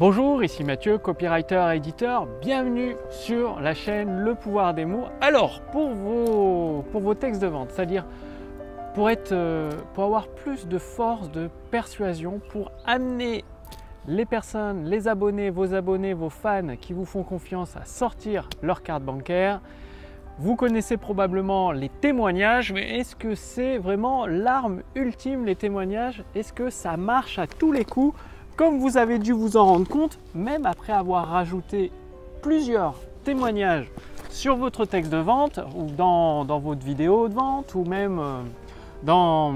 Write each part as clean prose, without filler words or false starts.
Bonjour, ici Mathieu, copywriter et éditeur. Bienvenue sur la chaîne Le Pouvoir des mots. Alors, pour vos textes de vente, c'est-à-dire pour avoir plus de force de persuasion, pour amener les personnes, les abonnés, vos fans qui vous font confiance à sortir leur carte bancaire. Vous connaissez probablement les témoignages, mais est-ce que c'est vraiment l'arme ultime, les témoignages? Est-ce que ça marche à tous les coups? Comme vous avez dû vous en rendre compte, même après avoir rajouté plusieurs témoignages sur votre texte de vente ou dans votre vidéo de vente ou même dans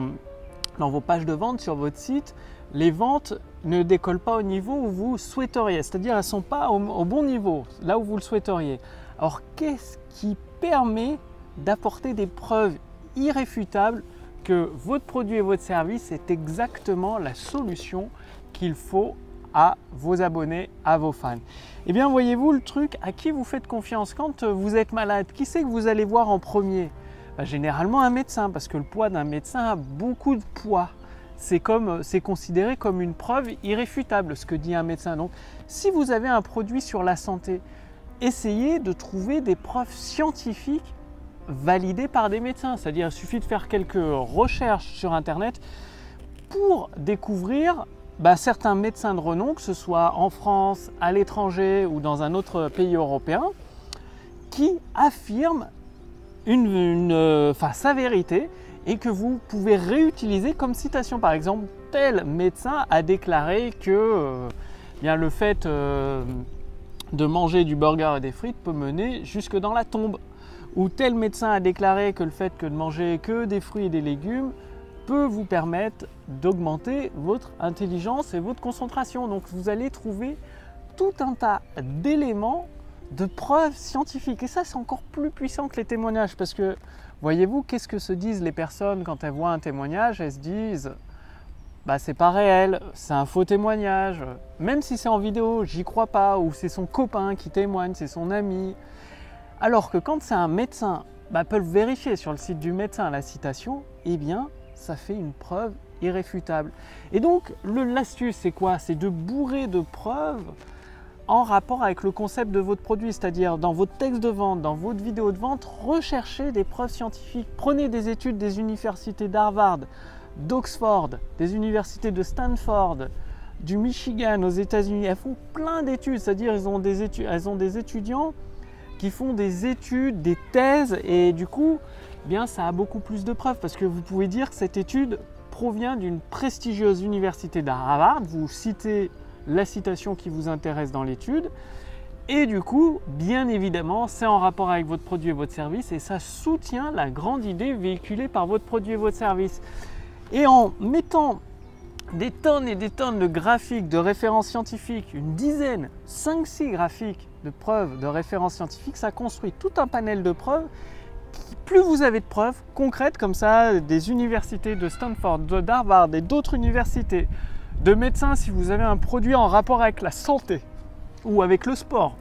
vos pages de vente sur votre site, les ventes ne décollent pas au niveau où vous souhaiteriez, c'est-à-dire elles ne sont pas au bon niveau, là où vous le souhaiteriez. Alors qu'est-ce qui permet d'apporter des preuves irréfutables que votre produit et votre service est exactement la solution qu'il faut à vos abonnés, à vos fans? Eh bien, voyez-vous le truc, à qui vous faites confiance quand vous êtes malade? Qui c'est que vous allez voir en premier? Généralement un médecin, parce que le poids d'un médecin a beaucoup de poids. C'est considéré comme une preuve irréfutable, ce que dit un médecin. Donc, si vous avez un produit sur la santé, essayez de trouver des preuves scientifiques validées par des médecins. C'est-à-dire, il suffit de faire quelques recherches sur Internet pour découvrir certains médecins de renom, que ce soit en France, à l'étranger ou dans un autre pays européen, qui affirment sa vérité et que vous pouvez réutiliser comme citation. Par exemple, tel médecin a déclaré que le fait de manger du burger et des frites peut mener jusque dans la tombe. Ou tel médecin a déclaré que le fait de manger que des fruits et des légumes peut vous permettre d'augmenter votre intelligence et votre concentration. Donc vous allez trouver tout un tas d'éléments, de preuves scientifiques. Et ça, c'est encore plus puissant que les témoignages. Parce que, voyez-vous, qu'est-ce que se disent les personnes quand elles voient un témoignage? Elles se disent c'est pas réel, c'est un faux témoignage. Même si c'est en vidéo, j'y crois pas. Ou c'est son copain qui témoigne, c'est son ami. Alors que quand c'est un médecin, peut le vérifier sur le site du médecin, la citation, eh bien, ça fait une preuve irréfutable. Et donc, l'astuce, c'est quoi? C'est de bourrer de preuves en rapport avec le concept de votre produit, c'est-à-dire dans votre texte de vente, dans votre vidéo de vente, recherchez des preuves scientifiques. Prenez des études des universités d'Harvard, d'Oxford, des universités de Stanford, du Michigan aux États-Unis. Elles font plein d'études, c'est-à-dire elles ont des étudiants qui font des études, des thèses, et du coup, ça a beaucoup plus de preuves parce que vous pouvez dire que cette étude provient d'une prestigieuse université d'Harvard. Vous citez la citation qui vous intéresse dans l'étude et du coup, bien évidemment, c'est en rapport avec votre produit et votre service et ça soutient la grande idée véhiculée par votre produit et votre service. Et en mettant des tonnes et des tonnes de graphiques, de références scientifiques, une dizaine, 5-6 graphiques de preuves, de références scientifiques, ça construit tout un panel de preuves. Plus vous avez de preuves concrètes comme ça, des universités de Stanford, d'Harvard et d'autres universités, de médecins, si vous avez un produit en rapport avec la santé ou avec le sport,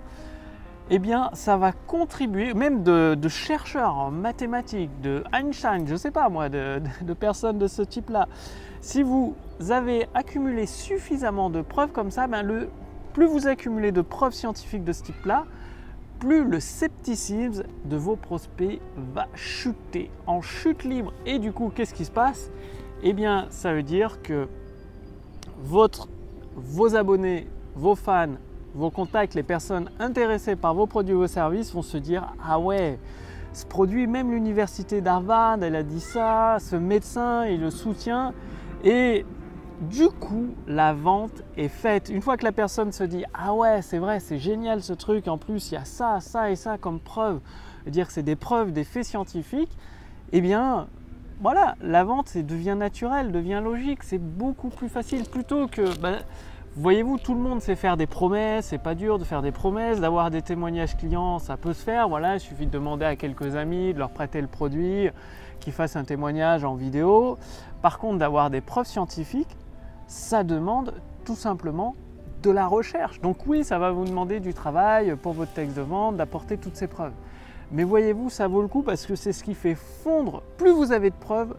eh bien ça va contribuer, même de chercheurs en mathématiques, de Einstein, je ne sais pas moi, de personnes de ce type-là. Si vous avez accumulé suffisamment de preuves comme ça, plus vous accumulez de preuves scientifiques de ce type-là, plus le scepticisme de vos prospects va chuter en chute libre. Et du coup, qu'est-ce qui se passe? Eh bien, ça veut dire que vos abonnés, vos fans, vos contacts, les personnes intéressées par vos produits ou vos services vont se dire « Ah ouais, ce produit, même l'université d'Harvard, elle a dit ça, ce médecin, il le soutient. » Et du coup, la vente est faite. Une fois que la personne se dit « Ah ouais, c'est vrai, c'est génial ce truc, en plus il y a ça, ça et ça comme preuve », dire que c'est des preuves, des faits scientifiques, eh bien voilà, la vente devient naturelle, devient logique, c'est beaucoup plus facile plutôt que… voyez-vous, tout le monde sait faire des promesses, c'est pas dur de faire des promesses, d'avoir des témoignages clients, ça peut se faire, voilà, il suffit de demander à quelques amis, de leur prêter le produit, qu'ils fassent un témoignage en vidéo. Par contre, d'avoir des preuves scientifiques, ça demande tout simplement de la recherche. Donc oui, ça va vous demander du travail pour votre texte de vente, d'apporter toutes ces preuves. Mais voyez-vous, ça vaut le coup parce que c'est ce qui fait fondre. Plus vous avez de preuves,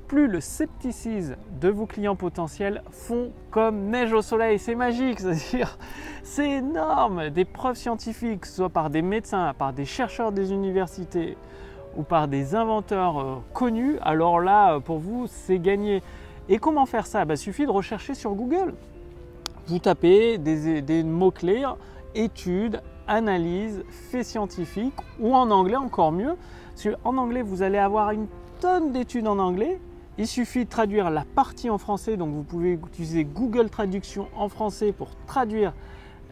plus le scepticisme de vos clients potentiels fond comme neige au soleil. C'est magique, c'est-à-dire c'est énorme. Des preuves scientifiques, soit par des médecins, par des chercheurs des universités ou par des inventeurs connus, alors là, pour vous, c'est gagné. Et comment faire ça? Il suffit de rechercher sur Google. Vous tapez des mots-clés, études, analyses, faits scientifiques, ou en anglais encore mieux. Parce qu'en anglais, vous allez avoir une tonne d'études en anglais. Il suffit de traduire la partie en français, donc vous pouvez utiliser Google Traduction en français pour traduire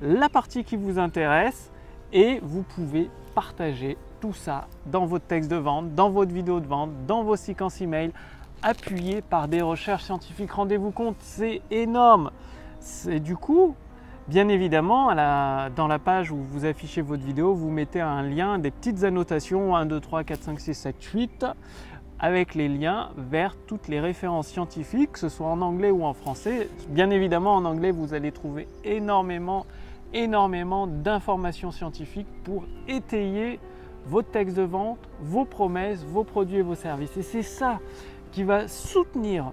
la partie qui vous intéresse et vous pouvez partager tout ça dans votre texte de vente, dans votre vidéo de vente, dans vos séquences email, appuyé par des recherches scientifiques. Rendez-vous compte, c'est énorme. C'est du coup, bien évidemment, dans la page où vous affichez votre vidéo, vous mettez un lien, des petites annotations 1, 2, 3, 4, 5, 6, 7, 8 avec les liens vers toutes les références scientifiques, que ce soit en anglais ou en français. Bien évidemment, en anglais, vous allez trouver énormément d'informations scientifiques pour étayer votre texte de vente, vos promesses, vos produits et vos services. Et c'est ça qui va soutenir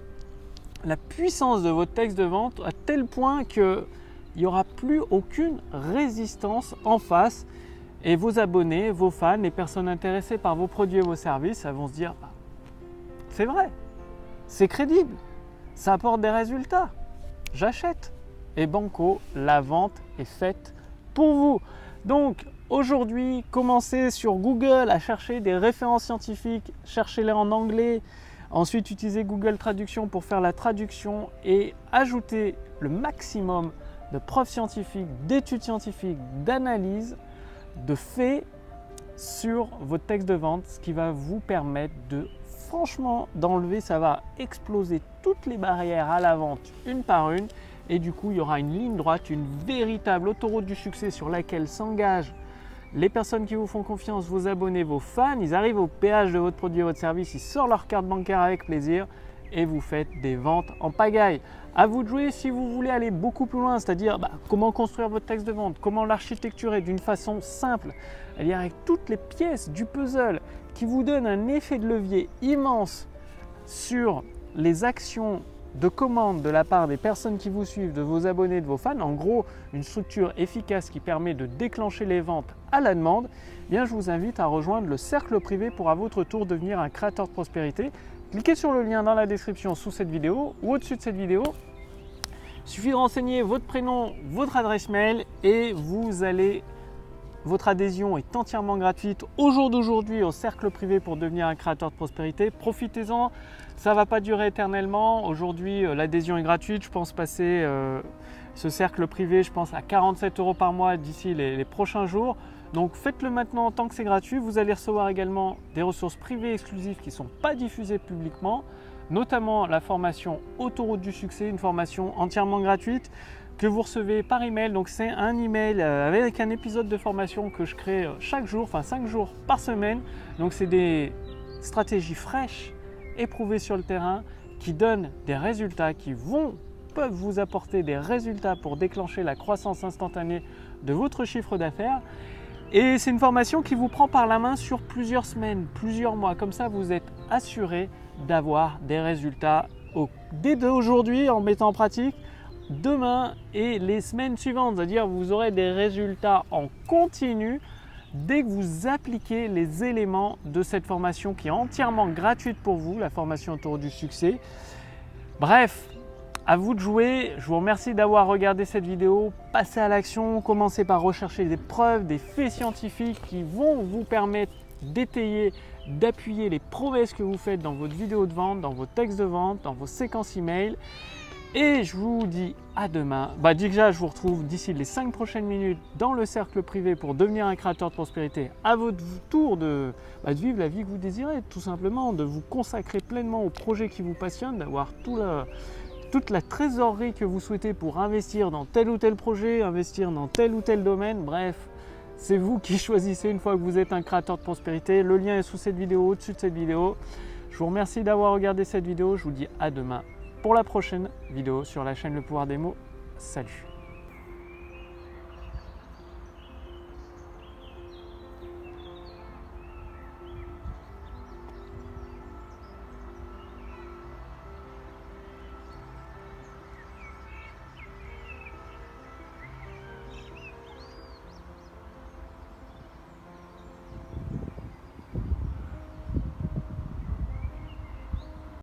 la puissance de votre texte de vente à tel point qu'il n'y aura plus aucune résistance en face. Et vos abonnés, vos fans, les personnes intéressées par vos produits et vos services, elles vont se dire c'est vrai, c'est crédible, ça apporte des résultats, j'achète. Et banco, la vente est faite pour vous. Donc aujourd'hui, commencez sur Google à chercher des références scientifiques, cherchez-les en anglais, ensuite utilisez Google Traduction pour faire la traduction et ajoutez le maximum de preuves scientifiques, d'études scientifiques, d'analyses, de faits sur votre texte de vente, ce qui va vous permettre de franchement d'enlever, ça va exploser toutes les barrières à la vente une par une et du coup il y aura une ligne droite, une véritable autoroute du succès sur laquelle s'engagent les personnes qui vous font confiance, vos abonnés, vos fans. Ils arrivent au péage de votre produit et votre service, ils sortent leur carte bancaire avec plaisir et vous faites des ventes en pagaille. À vous de jouer si vous voulez aller beaucoup plus loin, c'est-à-dire comment construire votre texte de vente, comment l'architecturer d'une façon simple, c'est-à-dire avec toutes les pièces du puzzle qui vous donne un effet de levier immense sur les actions de commande de la part des personnes qui vous suivent, de vos abonnés, de vos fans. En gros, une structure efficace qui permet de déclencher les ventes à la demande. Bien, je vous invite à rejoindre le cercle privé pour à votre tour devenir un créateur de prospérité. Cliquez sur le lien dans la description sous cette vidéo ou au-dessus de cette vidéo. Il suffit de renseigner votre prénom, votre adresse mail et votre adhésion est entièrement gratuite au jour d'aujourd'hui au cercle privé pour devenir un créateur de prospérité. Profitez-en, ça ne va pas durer éternellement. Aujourd'hui, l'adhésion est gratuite. Je pense passer ce cercle privé, je pense à 47 € par mois d'ici les prochains jours. Donc faites-le maintenant tant que c'est gratuit. Vous allez recevoir également des ressources privées exclusives qui ne sont pas diffusées publiquement, notamment la formation Autoroute du succès, une formation entièrement gratuite que vous recevez par email. Donc c'est un email avec un épisode de formation que je crée chaque jour, enfin 5 jours par semaine. Donc c'est des stratégies fraîches, éprouvées sur le terrain, qui donnent des résultats, qui peuvent vous apporter des résultats pour déclencher la croissance instantanée de votre chiffre d'affaires. Et c'est une formation qui vous prend par la main sur plusieurs semaines, plusieurs mois. Comme ça, vous êtes assuré d'avoir des résultats dès aujourd'hui en mettant en pratique demain et les semaines suivantes. C'est-à-dire vous aurez des résultats en continu dès que vous appliquez les éléments de cette formation qui est entièrement gratuite pour vous, la formation Autour du succès. Bref, à vous de jouer. Je vous remercie d'avoir regardé cette vidéo. Passez à l'action, commencez par rechercher des preuves, des faits scientifiques qui vont vous permettre d'étayer, d'appuyer les promesses que vous faites dans votre vidéo de vente, dans vos textes de vente, dans vos séquences email. Et je vous dis à demain. Déjà, je vous retrouve d'ici les 5 prochaines minutes dans le cercle privé pour devenir un créateur de prospérité. À votre tour de vivre la vie que vous désirez, tout simplement, de vous consacrer pleinement au projet qui vous passionne, d'avoir toute la trésorerie que vous souhaitez pour investir dans tel ou tel projet, investir dans tel ou tel domaine. Bref, c'est vous qui choisissez une fois que vous êtes un créateur de prospérité. Le lien est sous cette vidéo, au-dessus de cette vidéo. Je vous remercie d'avoir regardé cette vidéo. Je vous dis à demain pour la prochaine vidéo sur la chaîne Le Pouvoir des Mots. Salut!